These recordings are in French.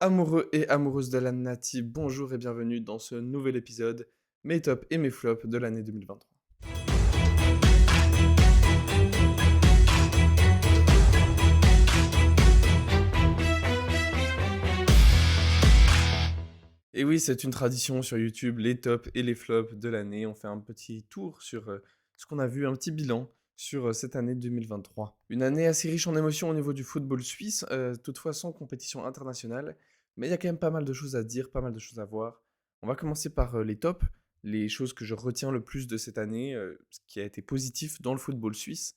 Amoureux et amoureuses de la Nati, bonjour et bienvenue dans ce nouvel épisode, mes tops et mes flops de l'année 2023. Et oui, c'est une tradition sur YouTube, les tops et les flops de l'année. On fait un petit tour sur ce qu'on a vu, un petit bilan sur cette année 2023. Une année assez riche en émotions au niveau du football suisse, toutefois sans compétition internationale. Mais il y a quand même pas mal de choses à dire, pas mal de choses à voir. On va commencer par les tops, les choses que je retiens le plus de cette année, ce qui a été positif dans le football suisse.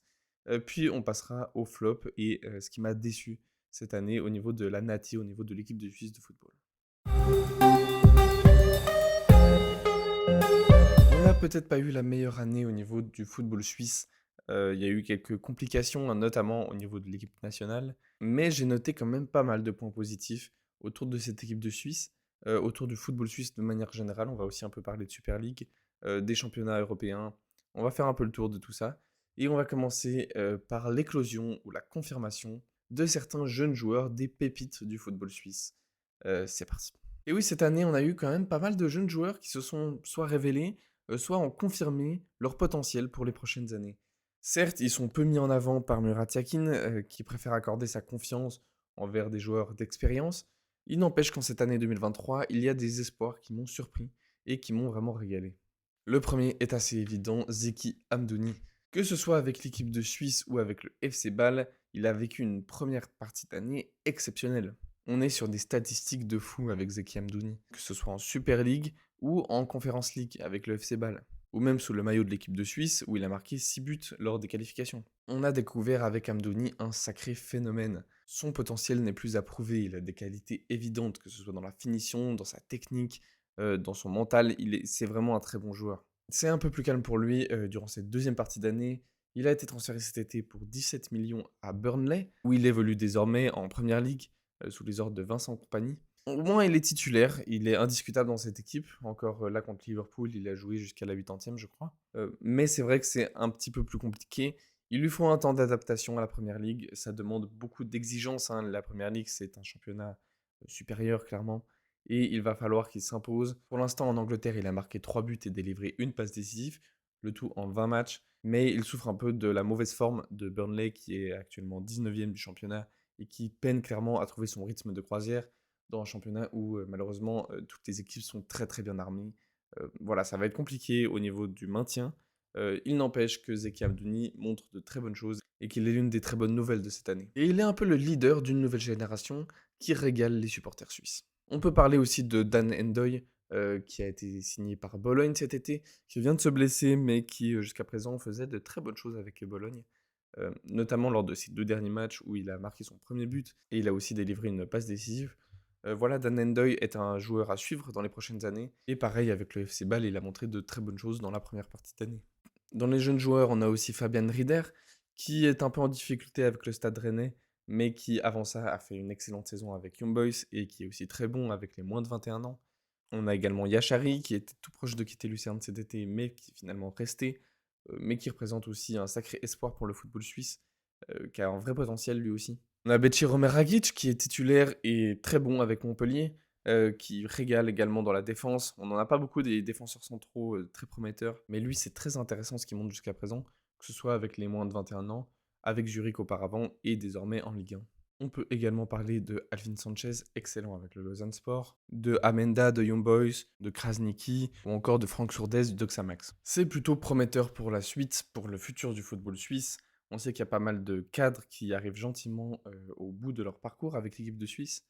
Puis on passera au flop et ce qui m'a déçu cette année au niveau de la Nati, au niveau de l'équipe de Suisse de football. On n'a peut-être pas eu la meilleure année au niveau du football suisse. Il y a eu quelques complications, hein, notamment au niveau de l'équipe nationale. Mais j'ai noté quand même pas mal de points positifs autour de cette équipe de Suisse, autour du football suisse de manière générale. On va aussi un peu parler de Super League, des championnats européens. On va faire un peu le tour de tout ça. Et on va commencer par l'éclosion ou la confirmation de certains jeunes joueurs, des pépites du football suisse. C'est parti. Et oui, cette année, on a eu quand même pas mal de jeunes joueurs qui se sont soit révélés, soit ont confirmé leur potentiel pour les prochaines années. Certes, ils sont peu mis en avant par Murat Yakin, qui préfère accorder sa confiance envers des joueurs d'expérience. Il n'empêche qu'en cette année 2023, il y a des espoirs qui m'ont surpris et qui m'ont vraiment régalé. Le premier est assez évident, Zeki Hamdouni. Que ce soit avec l'équipe de Suisse ou avec le FC Bâle, il a vécu une première partie d'année exceptionnelle. On est sur des statistiques de fou avec Zeki Hamdouni, que ce soit en Super League ou en Conference League avec le FC Bâle, ou même sous le maillot de l'équipe de Suisse où il a marqué 6 buts lors des qualifications. On a découvert avec Hamdouni un sacré phénomène. Son potentiel n'est plus à prouver, il a des qualités évidentes, que ce soit dans la finition, dans sa technique, dans son mental, c'est vraiment un très bon joueur. C'est un peu plus calme pour lui durant cette deuxième partie d'année. Il a été transféré cet été pour 17 millions à Burnley, où il évolue désormais en Première Ligue, sous les ordres de Vincent Kompany. Au moins, il est titulaire, il est indiscutable dans cette équipe. Encore là contre Liverpool, il a joué jusqu'à la 80e, je crois. Mais c'est vrai que c'est un petit peu plus compliqué. Il lui faut un temps d'adaptation à la Première Ligue. Ça demande beaucoup d'exigences, hein. La Première Ligue, c'est un championnat supérieur, clairement. Et il va falloir qu'il s'impose. Pour l'instant, en Angleterre, il a marqué 3 buts et délivré une passe décisive, le tout en 20 matchs. Mais il souffre un peu de la mauvaise forme de Burnley, qui est actuellement 19e du championnat et qui peine clairement à trouver son rythme de croisière dans un championnat où malheureusement toutes les équipes sont très très bien armées. Voilà, ça va être compliqué au niveau du maintien. Il n'empêche que Zeki Hamdouni montre de très bonnes choses et qu'il est l'une des très bonnes nouvelles de cette année. Et il est un peu le leader d'une nouvelle génération qui régale les supporters suisses. On peut parler aussi de Dan Endoy, qui a été signé par Bologne cet été, qui vient de se blesser, mais qui jusqu'à présent faisait de très bonnes choses avec Bologne. Notamment lors de ses 2 derniers matchs où il a marqué son premier but et il a aussi délivré une passe décisive. Voilà, Dan Endoy est un joueur à suivre dans les prochaines années. Et pareil avec le FC Bâle, il a montré de très bonnes choses dans la première partie d'année. Dans les jeunes joueurs, on a aussi Fabian Rieder, qui est un peu en difficulté avec le Stade Rennais, mais qui avant ça a fait une excellente saison avec Young Boys et qui est aussi très bon avec les moins de 21 ans. On a également Yachari, qui était tout proche de quitter Lucerne cet été, mais qui est finalement resté, mais qui représente aussi un sacré espoir pour le football suisse, qui a un vrai potentiel lui aussi. On a Beciro Meragic, qui est titulaire et très bon avec Montpellier, qui régale également dans la défense. On n'en a pas beaucoup des défenseurs centraux très prometteurs, mais lui, c'est très intéressant ce qu'il montre jusqu'à présent, que ce soit avec les moins de 21 ans, avec Zurich auparavant et désormais en Ligue 1. On peut également parler de Alvin Sanchez, excellent avec le Lausanne Sport, de Amenda de Young Boys, de Krasniki ou encore de Franck Sourdez du Doxamax. C'est plutôt prometteur pour la suite, pour le futur du football suisse. On sait qu'il y a pas mal de cadres qui arrivent gentiment au bout de leur parcours avec l'équipe de Suisse,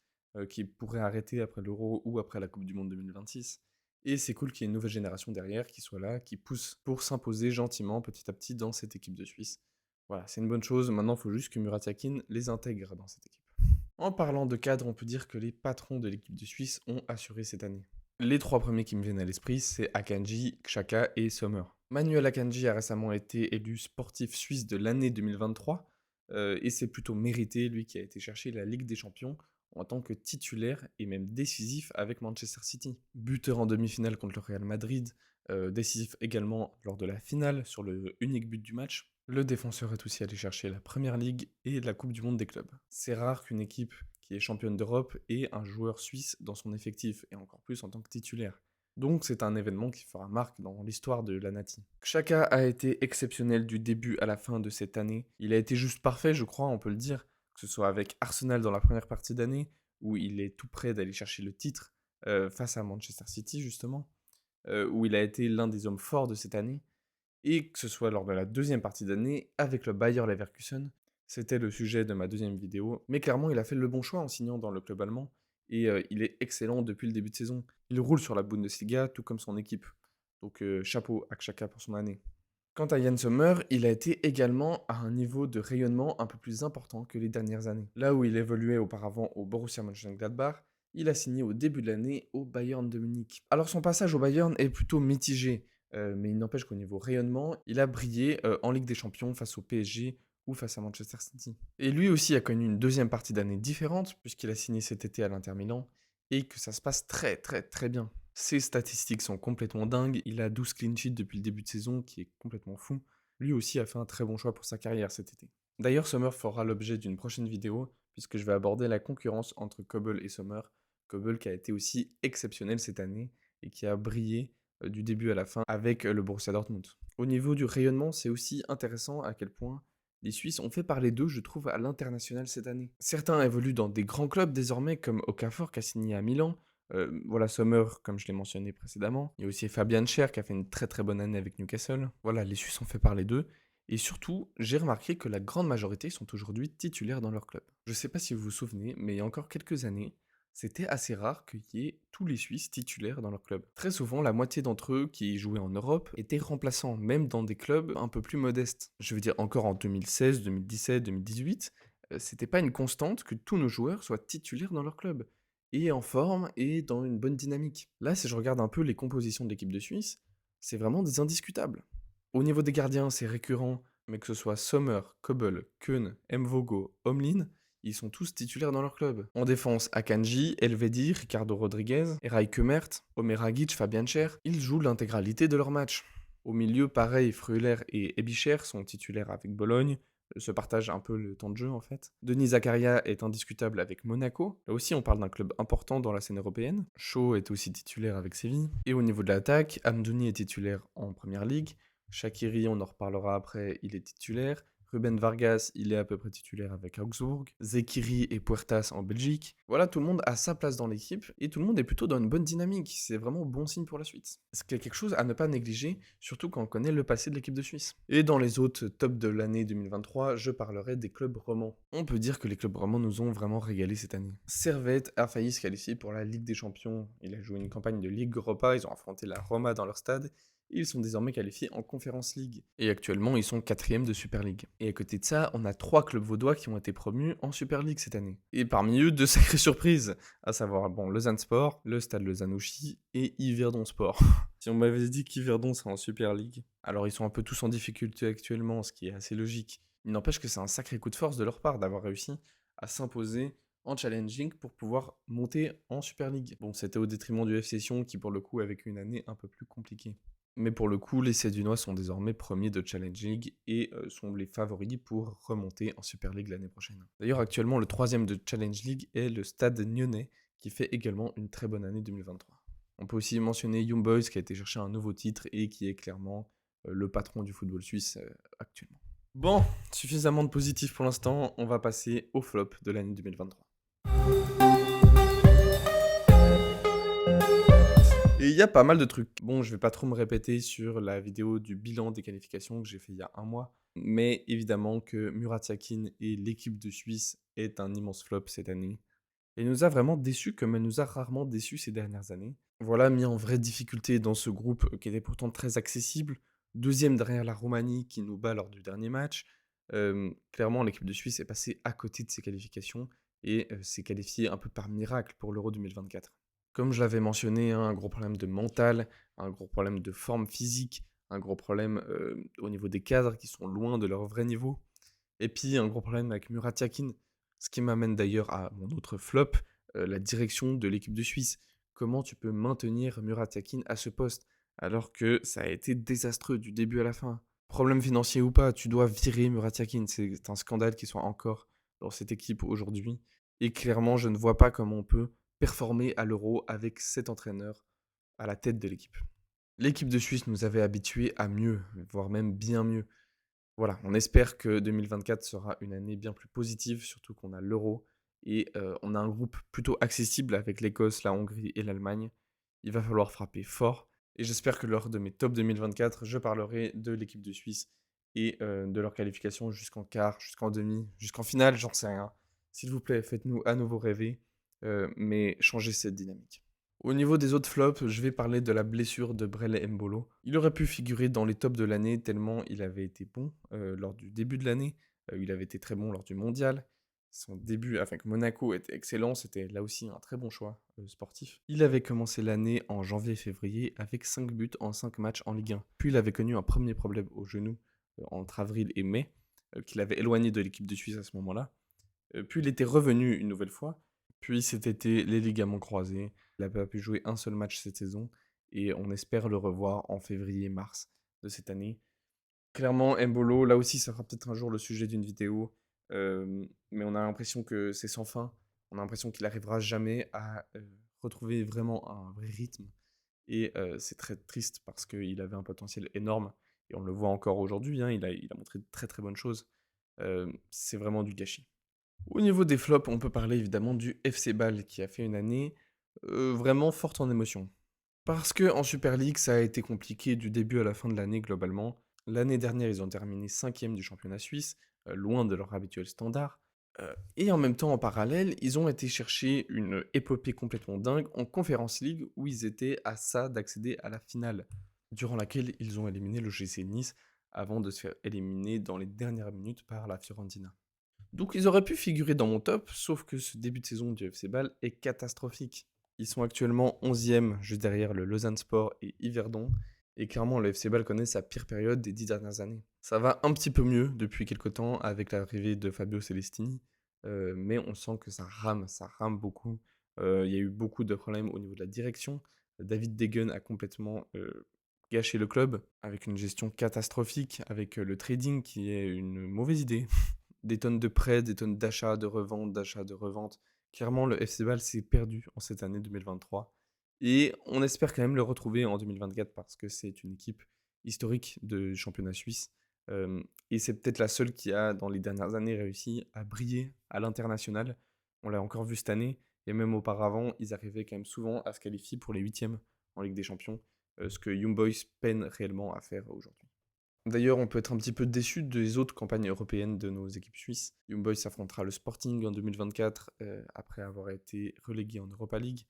qui pourraient arrêter après l'Euro ou après la Coupe du Monde 2026. Et c'est cool qu'il y ait une nouvelle génération derrière qui soit là, qui pousse pour s'imposer gentiment petit à petit dans cette équipe de Suisse. Voilà, c'est une bonne chose. Maintenant, il faut juste que Murat Yakin les intègre dans cette équipe. En parlant de cadre, on peut dire que les patrons de l'équipe de Suisse ont assuré cette année. Les 3 premiers qui me viennent à l'esprit, c'est Akanji, Xhaka et Sommer. Manuel Akanji a récemment été élu sportif suisse de l'année 2023, et c'est plutôt mérité, lui qui a été chercher la Ligue des Champions en tant que titulaire et même décisif avec Manchester City. Buteur en demi-finale contre le Real Madrid, décisif également lors de la finale sur le unique but du match. Le défenseur est aussi allé chercher la Première Ligue et la Coupe du Monde des clubs. C'est rare qu'une équipe qui est championne d'Europe, ait un joueur suisse dans son effectif, et encore plus en tant que titulaire. Donc c'est un événement qui fera marque dans l'histoire de la Nati. Xhaka a été exceptionnel du début à la fin de cette année. Il a été juste parfait, je crois, on peut le dire, que ce soit avec Arsenal dans la première partie d'année, où il est tout près d'aller chercher le titre face à Manchester City, justement, où il a été l'un des hommes forts de cette année, et que ce soit lors de la deuxième partie d'année avec le Bayer Leverkusen. C'était le sujet de ma deuxième vidéo, mais clairement il a fait le bon choix en signant dans le club allemand, et il est excellent depuis le début de saison. Il roule sur la Bundesliga, tout comme son équipe. Donc chapeau à Xhaka pour son année. Quant à Yann Sommer, il a été également à un niveau de rayonnement un peu plus important que les dernières années. Là où il évoluait auparavant au Borussia Mönchengladbach, il a signé au début de l'année au Bayern de Munich. Alors son passage au Bayern est plutôt mitigé, mais il n'empêche qu'au niveau rayonnement, il a brillé en Ligue des Champions face au PSG ou face à Manchester City. Et lui aussi a connu une deuxième partie d'année différente, puisqu'il a signé cet été à l'Inter Milan, et que ça se passe très très très bien. Ses statistiques sont complètement dingues, il a 12 clean sheets depuis le début de saison, qui est complètement fou. Lui aussi a fait un très bon choix pour sa carrière cet été. D'ailleurs, Sommer fera l'objet d'une prochaine vidéo, puisque je vais aborder la concurrence entre Kobel et Sommer. Kobel qui a été aussi exceptionnel cette année, et qui a brillé du début à la fin avec le Borussia Dortmund. Au niveau du rayonnement, c'est aussi intéressant à quel point les Suisses ont fait parler d'eux, je trouve, à l'international cette année. Certains évoluent dans des grands clubs désormais, comme Okafor qui a signé à Milan. Voilà Sommer, comme je l'ai mentionné précédemment. Il y a aussi Fabian Schär qui a fait une très très bonne année avec Newcastle. Voilà, les Suisses ont fait parler d'eux. Et surtout, j'ai remarqué que la grande majorité sont aujourd'hui titulaires dans leur club. Je ne sais pas si vous vous souvenez, mais il y a encore quelques années, c'était assez rare qu'il y ait tous les Suisses titulaires dans leur club. Très souvent, la moitié d'entre eux qui jouaient en Europe étaient remplaçants, même dans des clubs un peu plus modestes. Je veux dire, encore en 2016, 2017, 2018, c'était pas une constante que tous nos joueurs soient titulaires dans leur club, et en forme, et dans une bonne dynamique. Là, si je regarde un peu les compositions de l'équipe de Suisse, c'est vraiment des indiscutables. Au niveau des gardiens, c'est récurrent, mais que ce soit Sommer, Kobel, Keun, Mvogo, Omlin, ils sont tous titulaires dans leur club. En défense, Akanji, Elvedi, Ricardo Rodriguez, Eray Kemert, Omer Agic, Fabian Schär, ils jouent l'intégralité de leur match. Au milieu, pareil, Freuler et Ebicher sont titulaires avec Bologne, se partagent un peu le temps de jeu en fait. Denis Zakaria est indiscutable avec Monaco. Là aussi, on parle d'un club important dans la scène européenne. Shaw est aussi titulaire avec Séville. Et au niveau de l'attaque, Amdouni est titulaire en Première Ligue. Shaqiri, on en reparlera après, il est titulaire. Ruben Vargas, il est à peu près titulaire avec Augsbourg. Zekiri et Puertas en Belgique. Voilà, tout le monde a sa place dans l'équipe et tout le monde est plutôt dans une bonne dynamique. C'est vraiment bon signe pour la suite. C'est quelque chose à ne pas négliger, surtout quand on connaît le passé de l'équipe de Suisse. Et dans les autres tops de l'année 2023, je parlerai des clubs romans. On peut dire que les clubs romans nous ont vraiment régalé cette année. Servette a failli se qualifier pour la Ligue des Champions. Il a joué une campagne de Ligue Europa, ils ont affronté la Roma dans leur stade. Ils sont désormais qualifiés en Conference League. Et actuellement, ils sont 4e de Super League. Et à côté de ça, on a 3 clubs vaudois qui ont été promus en Super League cette année. Et parmi eux, 2 sacrées surprises, à savoir Lausanne Sport, le Stade Lausanne-Ouchy et Yverdon Sport. Si on m'avait dit qu'Yverdon serait en Super League, alors ils sont un peu tous en difficulté actuellement, ce qui est assez logique. Il n'empêche que c'est un sacré coup de force de leur part d'avoir réussi à s'imposer en challenging pour pouvoir monter en Super League. Bon, c'était au détriment du FC Sion qui pour le coup a vécu une année un peu plus compliquée. Mais pour le coup, les Sédunois sont désormais premiers de Challenge League et sont les favoris pour remonter en Super League l'année prochaine. D'ailleurs, actuellement, le 3e de Challenge League est le Stade Nyonnais, qui fait également une très bonne année 2023. On peut aussi mentionner Young Boys, qui a été chercher un nouveau titre et qui est clairement le patron du football suisse actuellement. Bon, suffisamment de positif pour l'instant, on va passer au flop de l'année 2023. Et il y a pas mal de trucs. Bon, je vais pas trop me répéter sur la vidéo du bilan des qualifications que j'ai fait il y a un mois, mais évidemment que Murat Yakin et l'équipe de Suisse est un immense flop cette année. Elle nous a vraiment déçus comme elle nous a rarement déçus ces dernières années. Voilà, mis en vraie difficulté dans ce groupe qui était pourtant très accessible. Deuxième derrière la Roumanie qui nous bat lors du dernier match. Clairement, l'équipe de Suisse est passée à côté de ses qualifications et s'est qualifiée un peu par miracle pour l'Euro 2024. Comme je l'avais mentionné, hein, un gros problème de mental, un gros problème de forme physique, un gros problème au niveau des cadres qui sont loin de leur vrai niveau. Et puis un gros problème avec Murat Yakin, ce qui m'amène d'ailleurs à mon autre flop, la direction de l'équipe de Suisse. Comment tu peux maintenir Murat Yakin à ce poste alors que ça a été désastreux du début à la fin? Problème financier ou pas, tu dois virer Murat Yakin. C'est un scandale qu'il soit encore dans cette équipe aujourd'hui. Et clairement, je ne vois pas comment on peut performer à l'Euro avec cet entraîneur à la tête de l'équipe. L'équipe de Suisse nous avait habitués à mieux, voire même bien mieux. Voilà, on espère que 2024 sera une année bien plus positive, surtout qu'on a l'Euro et on a un groupe plutôt accessible avec l'Écosse, la Hongrie et l'Allemagne. Il va falloir frapper fort et j'espère que lors de mes top 2024, je parlerai de l'équipe de Suisse et de leur qualification jusqu'en quart, jusqu'en demi, jusqu'en finale, j'en sais rien. S'il vous plaît, faites-nous à nouveau rêver, mais changez cette dynamique. Au niveau des autres flops, je vais parler de la blessure de Brel Mbolo. Il aurait pu figurer dans les tops de l'année tellement il avait été bon lors du début de l'année. Il avait été très bon lors du mondial. Son début avec Monaco était excellent, c'était là aussi un très bon choix sportif. Il avait commencé l'année en janvier-février avec 5 buts en 5 matchs en Ligue 1. Puis il avait connu un premier problème au genou entre avril et mai, qu'il avait éloigné de l'équipe de Suisse à ce moment-là. Puis il était revenu une nouvelle fois. Puis cet été, les ligaments croisés. Il n'a pas pu jouer un seul match cette saison. Et on espère le revoir en février-mars de cette année. Clairement, Mbolo, là aussi, ça sera peut-être un jour le sujet d'une vidéo. Mais on a l'impression que c'est sans fin. On a l'impression qu'il n'arrivera jamais à retrouver vraiment un vrai rythme. Et c'est très triste parce qu'il avait un potentiel énorme. Et on le voit encore aujourd'hui, hein, il a montré de très très bonnes choses. C'est vraiment du gâchis. Au niveau des flops, on peut parler évidemment du FC Bâle qui a fait une année vraiment forte en émotion. Parce que en Super League, ça a été compliqué du début à la fin de l'année globalement. L'année dernière, ils ont terminé 5e du championnat suisse, loin de leur habituel standard. Et en même temps, en parallèle, ils ont été chercher une épopée complètement dingue en Conference League où ils étaient à ça d'accéder à la finale, durant laquelle ils ont éliminé le GC Nice avant de se faire éliminer dans les dernières minutes par la Fiorentina. Donc ils auraient pu figurer dans mon top, sauf que ce début de saison du FC Bâle est catastrophique. Ils sont actuellement 11e, juste derrière le Lausanne Sport et Yverdon, et clairement le FC Bâle connaît sa pire période des 10 dernières années. Ça va un petit peu mieux depuis quelques temps avec l'arrivée de Fabio Celestini, mais on sent que ça rame beaucoup. Il y a eu beaucoup de problèmes au niveau de la direction. David Degen a complètement gâché le club avec une gestion catastrophique, avec le trading qui est une mauvaise idée. Des tonnes de prêts, des tonnes d'achats, de reventes, d'achats, de reventes. Clairement, le FC Bâle s'est perdu en cette année 2023. Et on espère quand même le retrouver en 2024 parce que c'est une équipe historique de championnat suisse. Et c'est peut-être la seule qui a, dans les dernières années, réussi à briller à l'international. On l'a encore vu cette année. Et même auparavant, ils arrivaient quand même souvent à se qualifier pour les huitièmes en Ligue des Champions. Ce que Young Boys peine réellement à faire aujourd'hui. D'ailleurs, on peut être un petit peu déçu des autres campagnes européennes de nos équipes suisses. Young Boys affrontera le Sporting en 2024, après avoir été relégué en Europa League.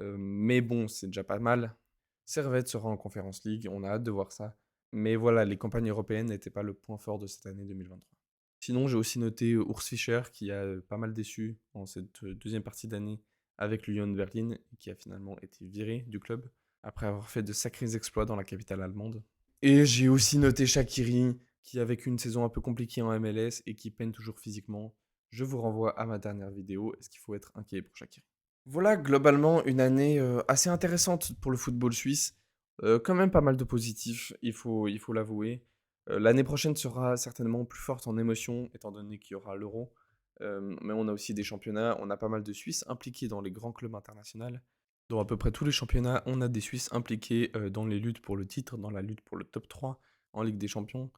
Mais bon, c'est déjà pas mal. Servette sera en Conference League, on a hâte de voir ça. Mais voilà, les campagnes européennes n'étaient pas le point fort de cette année 2023. Sinon, j'ai aussi noté Urs Fischer, qui a pas mal déçu en cette deuxième partie d'année avec l'Union Berlin, et qui a finalement été viré du club, après avoir fait de sacrés exploits dans la capitale allemande. Et j'ai aussi noté Shaqiri, qui avec une saison un peu compliquée en MLS et qui peine toujours physiquement. Je vous renvoie à ma dernière vidéo, est-ce qu'il faut être inquiet pour Shaqiri? Voilà, globalement, une année assez intéressante pour le football suisse. Quand même pas mal de positifs, il faut l'avouer. L'année prochaine sera certainement plus forte en émotion, étant donné qu'il y aura l'Euro. Mais on a aussi des championnats, on a pas mal de Suisses impliqués dans les grands clubs internationaux. Dans à peu près tous les championnats, on a des Suisses impliqués dans les luttes pour le titre, dans la lutte pour le top 3 en Ligue des Champions.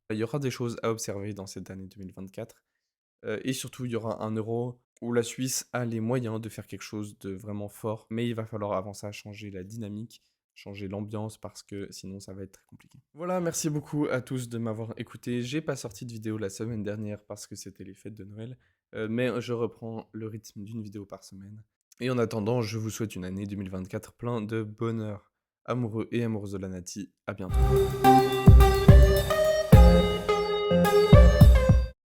Il y aura des choses à observer dans cette année 2024. Et surtout, il y aura un Euro où la Suisse a les moyens de faire quelque chose de vraiment fort. Mais il va falloir avant ça changer la dynamique, changer l'ambiance parce que sinon ça va être très compliqué. Voilà, merci beaucoup à tous de m'avoir écouté. J'ai pas sorti de vidéo la semaine dernière parce que c'était les fêtes de Noël. Mais je reprends le rythme d'une vidéo par semaine. Et en attendant, je vous souhaite une année 2024 plein de bonheur. Amoureux et amoureuses de la Nati, à bientôt.